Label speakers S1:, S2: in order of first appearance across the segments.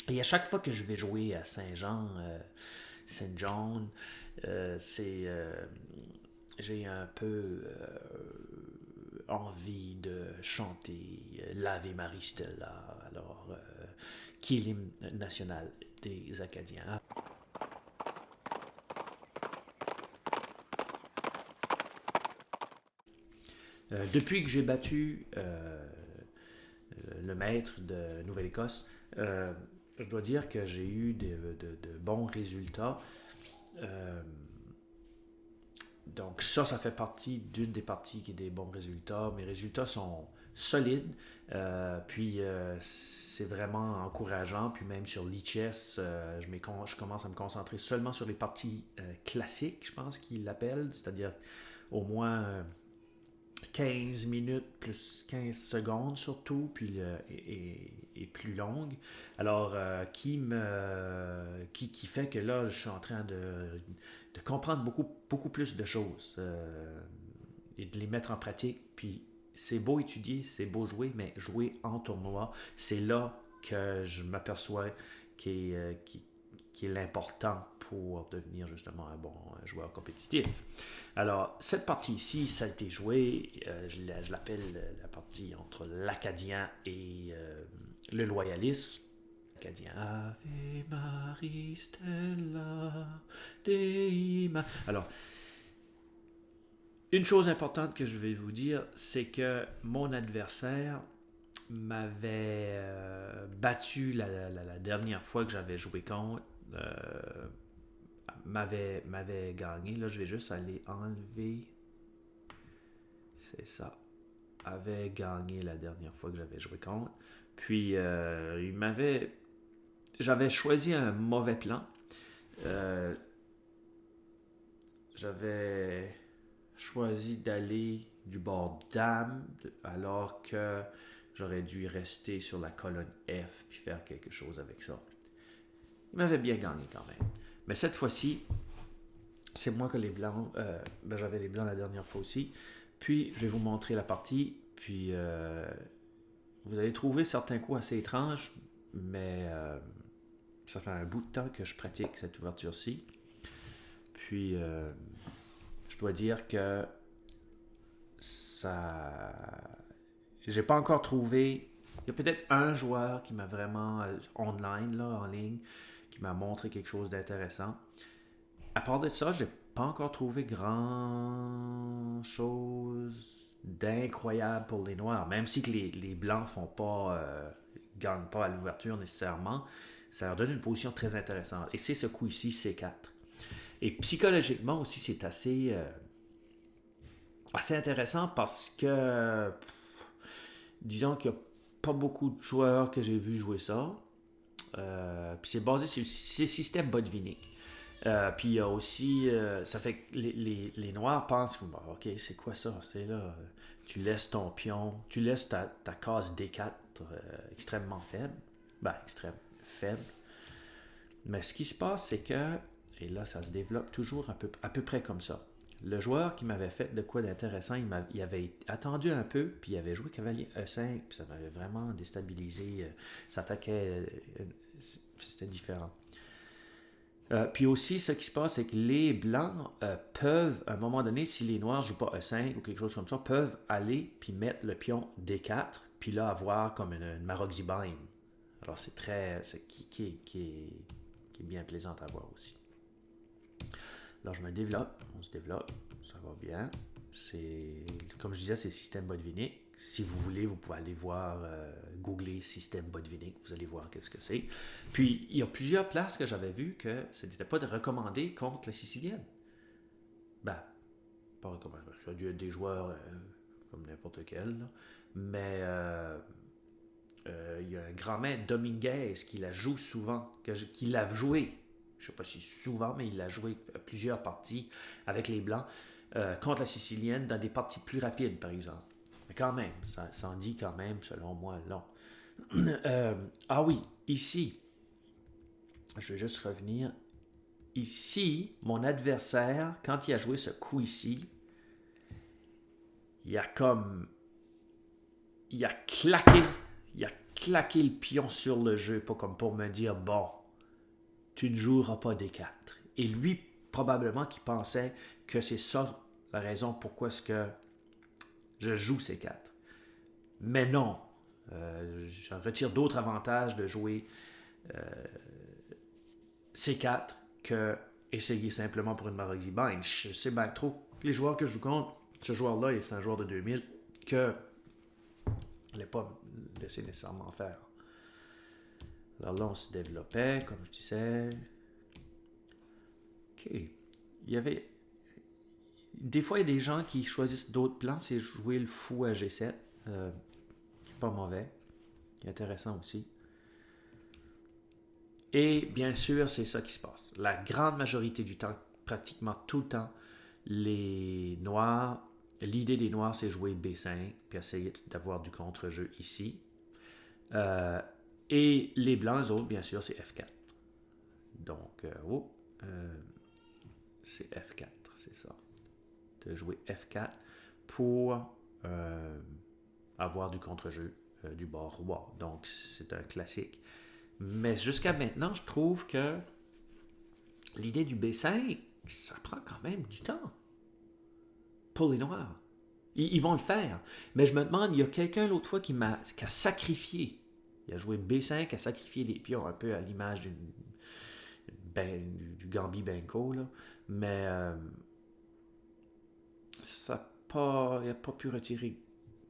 S1: Et à chaque fois que je vais jouer à Saint-Jean, Saint John, c'est j'ai un peu envie de chanter l'Ave Marie Stella, alors qui est l'hymne national des Acadiens. Depuis que j'ai battu le maître de Nouvelle-Écosse, je dois dire que j'ai eu de bons résultats. Euh, donc ça fait partie d'une des parties qui est des bons résultats. Mes résultats sont solides, c'est vraiment encourageant. Puis même sur l'ICHES, je commence à me concentrer seulement sur les parties classiques, je pense qu'ils l'appellent, c'est-à-dire au moins 15 minutes plus 15 secondes surtout, puis et plus longue. Alors, qui fait que là, je suis en train de comprendre beaucoup plus de choses et de les mettre en pratique. Puis, c'est beau étudier, c'est beau jouer, mais jouer en tournoi, c'est là que je m'aperçois qui est l'important pour devenir justement un bon joueur compétitif. Alors, cette partie ici, ça a été joué, je l'appelle la partie entre l'Acadien et le Loyaliste. Acadien. Ave Maria Stella Deima. Alors, une chose importante que je vais vous dire, c'est que mon adversaire m'avait battu la dernière fois que j'avais joué contre. M'avait gagné. Là, je vais juste aller enlever. C'est ça. Avait gagné la dernière fois que j'avais joué contre. Puis, il m'avait. J'avais choisi un mauvais plan. Euh, J'avais choisi d'aller du bord dame, alors que j'aurais dû rester sur la colonne F puis faire quelque chose avec ça. Il m'avait bien gagné quand même. Mais cette fois-ci, c'est moi que les blancs. J'avais les blancs la dernière fois aussi. Puis, je vais vous montrer la partie. Puis, vous allez trouver certains coups assez étranges, mais ça fait un bout de temps que je pratique cette ouverture-ci. Puis, je dois dire que ça. J'ai pas encore trouvé. Il y a peut-être un joueur qui m'a vraiment online, là, en ligne, qui m'a montré quelque chose d'intéressant. À part de ça, j'ai pas encore trouvé grand chose d'incroyable pour les noirs. Même si que les blancs font pas gagnent pas à l'ouverture nécessairement, ça leur donne une position très intéressante. Et c'est ce coup ici, C4. Et psychologiquement aussi, c'est assez intéressant parce que disons qu'il n'y a pas beaucoup de joueurs que j'ai vu jouer ça. Puis c'est basé sur le système Botvinnik. Puis il y a aussi, ça fait que les Noirs pensent, bon, ok, c'est quoi ça? C'est là, tu laisses ton pion, tu laisses ta case D4 extrêmement faible. Ben, extrême faible. Mais ce qui se passe, c'est que, et là, ça se développe toujours à peu près comme ça. Le joueur qui m'avait fait de quoi d'intéressant, il avait attendu un peu, puis il avait joué cavalier E5, puis ça m'avait vraiment déstabilisé. Ça attaquait, c'était différent. Puis aussi, ce qui se passe, c'est que les blancs peuvent, à un moment donné, si les noirs ne jouent pas E5 ou quelque chose comme ça, peuvent aller puis mettre le pion D4, puis là avoir comme une Maroxybine. Alors c'est très. Qui est bien plaisante à voir aussi. Alors je me développe, on se développe, ça va bien. C'est, comme je disais, c'est le système Botvinnik. Si vous voulez, vous pouvez aller voir, googler système Botvinnik, vous allez voir qu'est-ce que c'est. Puis, il y a plusieurs places que j'avais vues que ce n'était pas de recommander contre la sicilienne. Ben, pas recommandé. Ça a dû être des joueurs comme n'importe quel, là. Mais il y a un grand maître, Dominguez, qui la joue souvent, qui l'a joué. Je ne sais pas si souvent, mais il l'a joué à plusieurs parties avec les Blancs contre la Sicilienne dans des parties plus rapides, par exemple. Mais quand même, ça en dit quand même, selon moi, long. Ah oui, ici, je vais juste revenir. Ici, mon adversaire, quand il a joué ce coup ici, il a comme. Il a claqué. Il a claqué le pion sur le jeu, pas comme pour me dire, bon, tu ne joueras pas D4. Et lui, probablement qu'il pensait que c'est ça la raison pourquoi est-ce que je joue C4. Mais non, je retire d'autres avantages de jouer C4 que essayer simplement pour une Maroxy Bind. Je sais bien trop les joueurs que je joue contre, ce joueur-là, c'est un joueur de 2000 que je n'allais pas laisser nécessairement faire. Alors là, on se développait, comme je disais. OK. Il y avait... Des fois, il y a des gens qui choisissent d'autres plans, c'est jouer le fou à G7, qui n'est pas mauvais, qui est intéressant aussi. Et bien sûr, c'est ça qui se passe. La grande majorité du temps, pratiquement tout le temps, les noirs, l'idée des noirs, c'est jouer B5, puis essayer d'avoir du contre-jeu ici. Et les blancs, eux autres, bien sûr, c'est F4. Donc, c'est F4, c'est ça. De jouer F4 pour avoir du contre-jeu du bord roi. Donc, c'est un classique. Mais jusqu'à maintenant, je trouve que l'idée du B5, ça prend quand même du temps pour les Noirs. Ils vont le faire. Mais je me demande, il y a quelqu'un l'autre fois qui a sacrifié. Il a joué B5, a sacrifié les pions un peu à l'image du Gambi Benko. Là. Mais il n'a pas pu retirer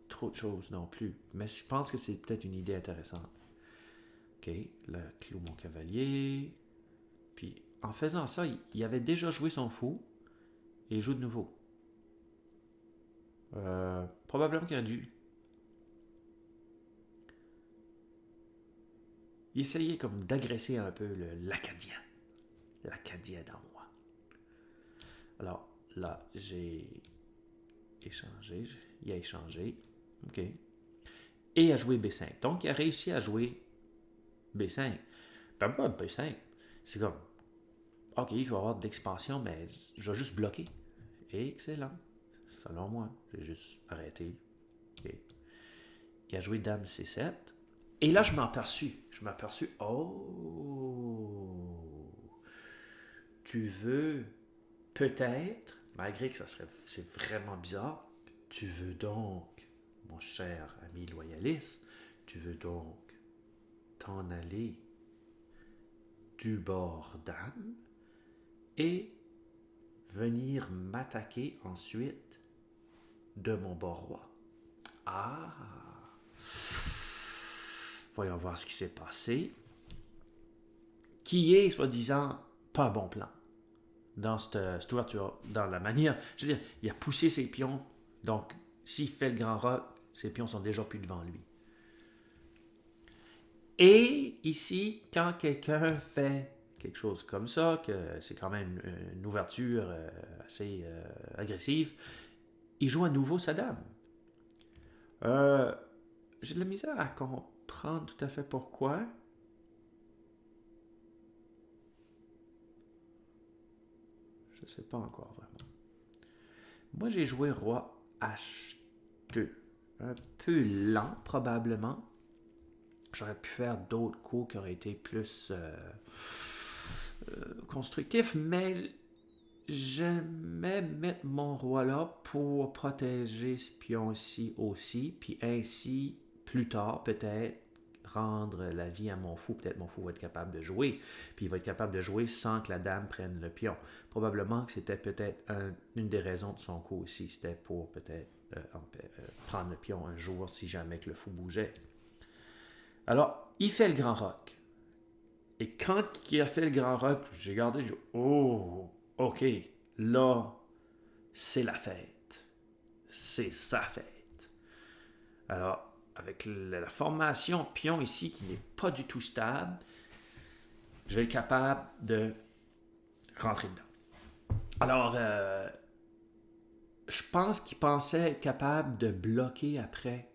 S1: trop de choses non plus. Mais je pense que c'est peut-être une idée intéressante. OK, là, clou mon cavalier. Puis, en faisant ça, il avait déjà joué son fou et il joue de nouveau. Probablement qu'il a dû... Il essayait comme d'agresser un peu l'Acadien. L'Acadien dans moi. Alors, là, j'ai échangé. Il a échangé. OK. Et il a joué B5. Donc, il a réussi à jouer B5. Ben, pourquoi B5? C'est comme, OK, je vais avoir de l'expansion, mais je vais juste bloquer. Excellent. Selon moi, j'ai juste arrêté. Okay. Il a joué Dame C7. Et là, je m'aperçus. Oh, tu veux peut-être, malgré que c'est vraiment bizarre, tu veux donc, mon cher ami loyaliste, tu veux donc t'en aller du bord Dame et venir m'attaquer ensuite de mon bord roi. Ah! Voyons voir ce qui s'est passé. Qui est, soi-disant, pas un bon plan dans cette ouverture, dans la manière. Je veux dire, il a poussé ses pions, donc s'il fait le grand roc, ses pions sont déjà plus devant lui. Et ici, quand quelqu'un fait quelque chose comme ça, que c'est quand même une ouverture assez agressive, il joue à nouveau sa dame. J'ai de la misère à comprendre tout à fait pourquoi. Je ne sais pas encore vraiment. Moi, j'ai joué roi H2. Un peu lent, probablement. J'aurais pu faire d'autres coups qui auraient été plus constructifs, mais j'aimais mettre mon roi là pour protéger ce pion-ci aussi, puis ainsi, plus tard, peut-être, rendre la vie à mon fou. Peut-être mon fou va être capable de jouer, puis il va être capable de jouer sans que la dame prenne le pion. Probablement que c'était peut-être une des raisons de son coup aussi. C'était pour peut-être prendre le pion un jour si jamais que le fou bougeait. Alors, il fait le grand roc. Et quand il a fait le grand roc, j'ai regardé, j'ai dit, oh, OK, là, c'est la fête. C'est sa fête. Alors, avec la formation pion ici qui n'est pas du tout stable, je vais être capable de rentrer dedans. Alors, je pense qu'il pensait être capable de bloquer après.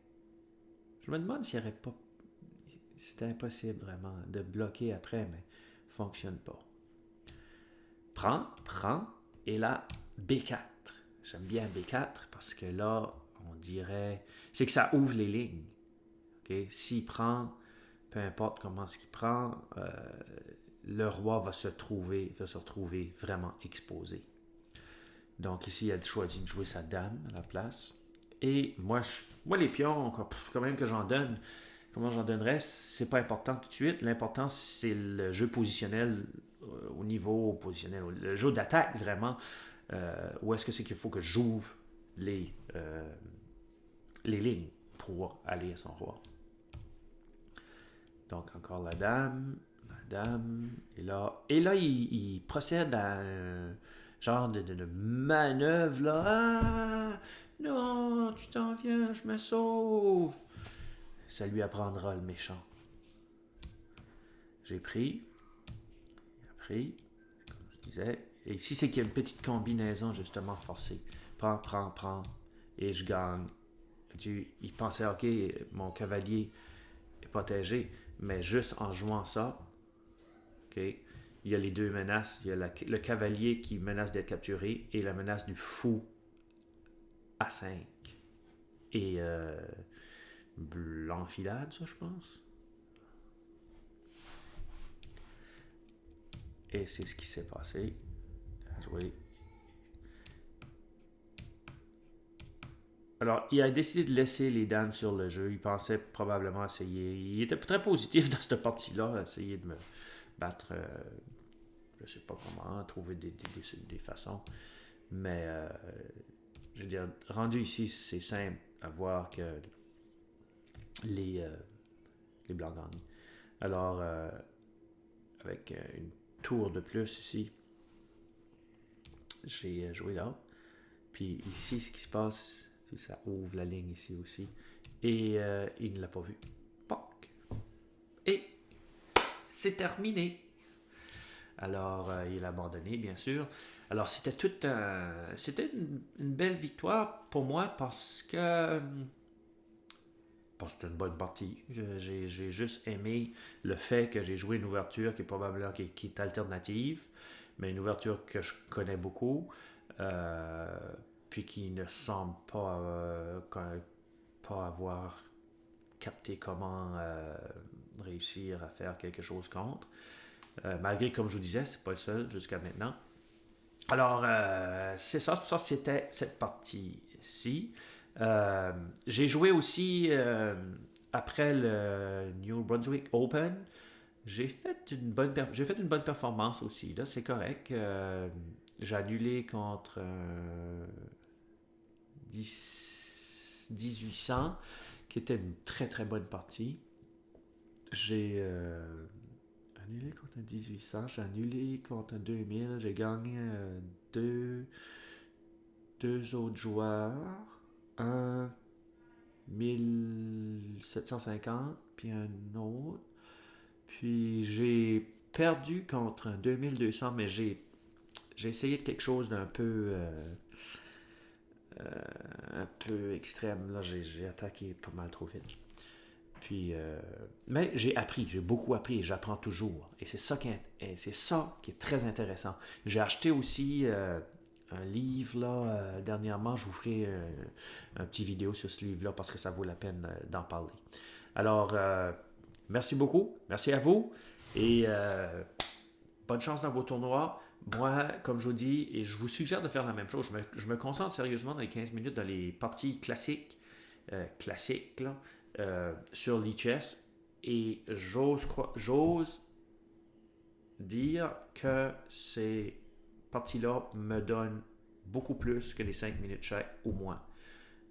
S1: Je me demande s'il n'y aurait pas... C'était impossible vraiment de bloquer après, mais fonctionne pas. Prends, et là, B4. J'aime bien B4 parce que là, on dirait... C'est que ça ouvre les lignes. Okay? S'il prend, peu importe comment ce qu'il prend, le roi va se retrouver vraiment exposé. Donc ici, il a choisi de jouer sa dame à la place. Et moi les pions, quand même que j'en donne, comment j'en donnerais, c'est pas important tout de suite. L'important, c'est le jeu positionnel au niveau positionnel, le jeu d'attaque vraiment. Où est-ce que c'est qu'il faut que j'ouvre les lignes pour aller à son roi. Donc encore la dame, et là il procède à un genre de manœuvre là. Ah, non, tu t'en viens, je me sauve. Ça lui apprendra le méchant. J'ai pris, comme je disais. Et ici, c'est qu'il y a une petite combinaison justement forcée. Prends. Et je gagne. Il pensait, ok, mon cavalier est protégé. Mais juste en jouant ça, ok, il y a les deux menaces. Il y a le cavalier qui menace d'être capturé et la menace du fou à 5. Et l'enfilade, ça, je pense. Et c'est ce qui s'est passé. Jouer. Alors, il a décidé de laisser les dames sur le jeu. Il pensait probablement essayer. Il était très positif dans cette partie-là, essayer de me battre. Je sais pas comment, trouver des façons. Mais, je veux dire, rendu ici, c'est simple à voir que les blancs gagnent. Alors, avec une tour de plus ici, j'ai joué là. Puis ici, ce qui se passe, ça ouvre la ligne ici aussi. Et il ne l'a pas vu. Poc! Et c'est terminé. Alors, il a abandonné, bien sûr. Alors, c'était une belle victoire pour moi parce que c'était une bonne partie. J'ai juste aimé le fait que j'ai joué une ouverture qui est probablement qui est alternative, mais une ouverture que je connais beaucoup, puis qui ne semble pas avoir capté comment réussir à faire quelque chose contre. Malgré, comme je vous disais, c'est pas le seul jusqu'à maintenant. Alors, c'est ça. Ça, c'était cette partie-ci. J'ai joué aussi après le New Brunswick Open. J'ai fait une bonne performance aussi. Là, c'est correct. J'ai annulé contre 1800, qui était une très très bonne partie. J'ai annulé contre un 1800, j'ai annulé contre un 2000, j'ai gagné deux autres joueurs, un 1750, puis un autre. Puis j'ai perdu contre un 2200, mais j'ai essayé de quelque chose d'un un peu extrême. Là, j'ai attaqué pas mal trop vite. Puis, mais j'ai appris, j'ai beaucoup appris et j'apprends toujours. Et c'est ça qui est très intéressant. J'ai acheté aussi un livre là, dernièrement. Je vous ferai un petit vidéo sur ce livre-là parce que ça vaut la peine d'en parler. Alors, merci beaucoup. Merci à vous. Et bonne chance dans vos tournois. Moi, comme je vous dis, et je vous suggère de faire la même chose. Je me concentre sérieusement dans les 15 minutes dans les parties classiques là, sur l'e-chess. Et j'ose dire que ces parties-là me donnent beaucoup plus que les 5 minutes chaque, au moins.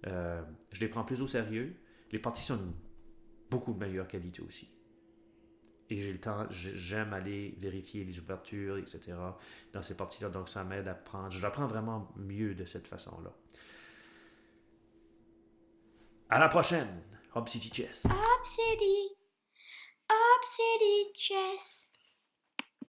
S1: Je les prends plus au sérieux. Les parties sont de beaucoup de meilleure qualité aussi. Et j'ai le temps, j'aime aller vérifier les ouvertures, etc. dans ces parties-là. Donc ça m'aide à apprendre. Je l'apprends vraiment mieux de cette façon-là. À la prochaine! Hub City Chess!
S2: Obsidy Chess.